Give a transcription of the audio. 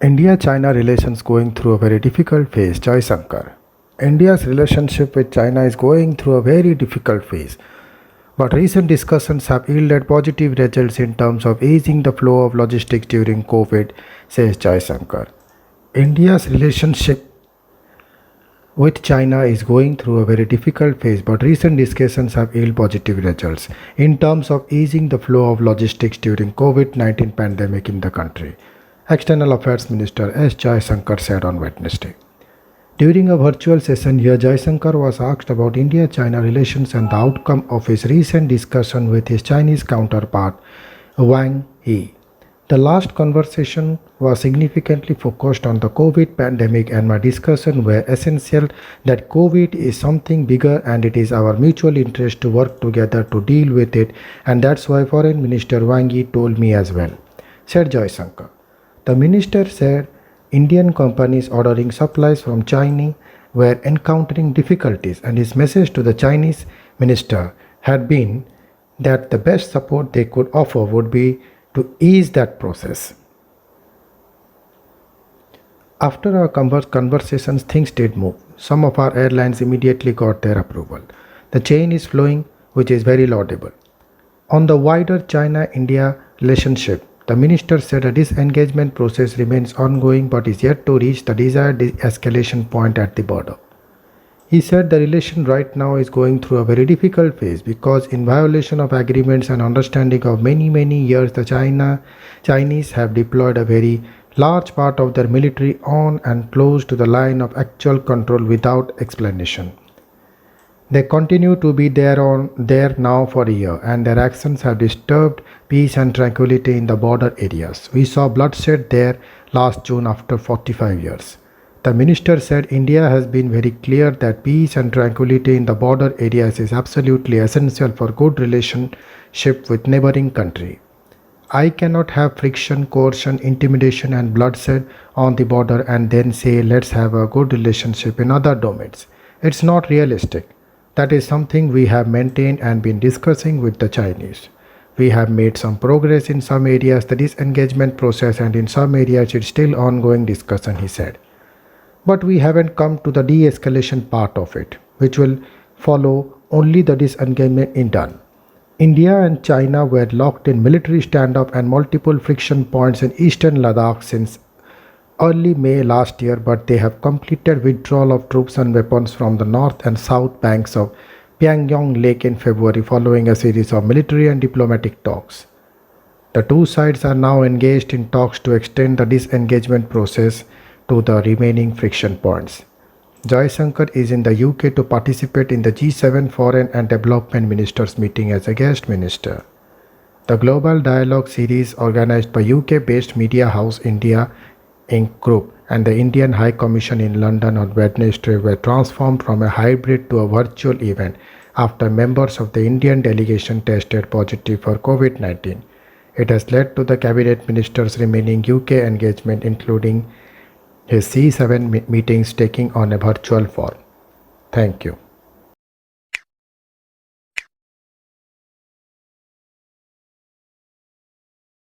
India-China relations going through a very difficult phase, Jaishankar. India's relationship with China is going through a very difficult phase, but recent discussions have yielded positive results in terms of easing the flow of logistics during COVID, says Jaishankar. India's relationship with China is going through a very difficult phase, but recent discussions have yielded positive results in terms of easing the flow of logistics during COVID-19 pandemic in the country. External Affairs Minister S Jaishankar said on Wednesday. During a virtual session here, Jaishankar was asked about India-China relations and the outcome of his recent discussion with his Chinese counterpart, Wang Yi. The last conversation was significantly focused on the COVID pandemic, and my discussion were essential that COVID is something bigger and it is our mutual interest to work together to deal with it, and that's why Foreign Minister Wang Yi told me as well, said Jaishankar. The minister said Indian companies ordering supplies from China were encountering difficulties, and his message to the Chinese minister had been that the best support they could offer would be to ease that process. After our conversations, things did move. Some of our airlines immediately got their approval. The chain is flowing, which is very laudable. On the wider China-India relationship, the minister said a disengagement process remains ongoing but is yet to reach the desired de-escalation point at the border. He said the relation right now is going through a very difficult phase because in violation of agreements and understanding of many years, the Chinese have deployed a very large part of their military on and close to the line of actual control without explanation. They continue to be there now for a year, and their actions have disturbed peace and tranquility in the border areas. We saw bloodshed there last June after 45 years. The minister said India has been very clear that peace and tranquility in the border areas is absolutely essential for good relationship with neighboring country. I cannot have friction, coercion, intimidation and bloodshed on the border and then say let's have a good relationship in other domains. It's not realistic. That is something we have maintained and been discussing with the Chinese. We have made some progress in some areas, the disengagement process, and in some areas it's still ongoing discussion, he said. But we haven't come to the de-escalation part of it, which will follow only the disengagement is done. India and China were locked in military standoff and multiple friction points in eastern Ladakh since early May last year, but they have completed withdrawal of troops and weapons from the north and south banks of Pyongyang Lake in February following a series of military and diplomatic talks. The two sides are now engaged in talks to extend the disengagement process to the remaining friction points. Jaishankar is in the UK to participate in the G7 Foreign and Development Ministers meeting as a guest minister. The Global Dialogue series organized by UK-based media house India Inc. Group and the Indian High Commission in London on Wednesday were transformed from a hybrid to a virtual event after members of the Indian delegation tested positive for COVID-19. It has led to the cabinet minister's remaining UK engagement, including his C7 meetings taking on a virtual form. Thank you.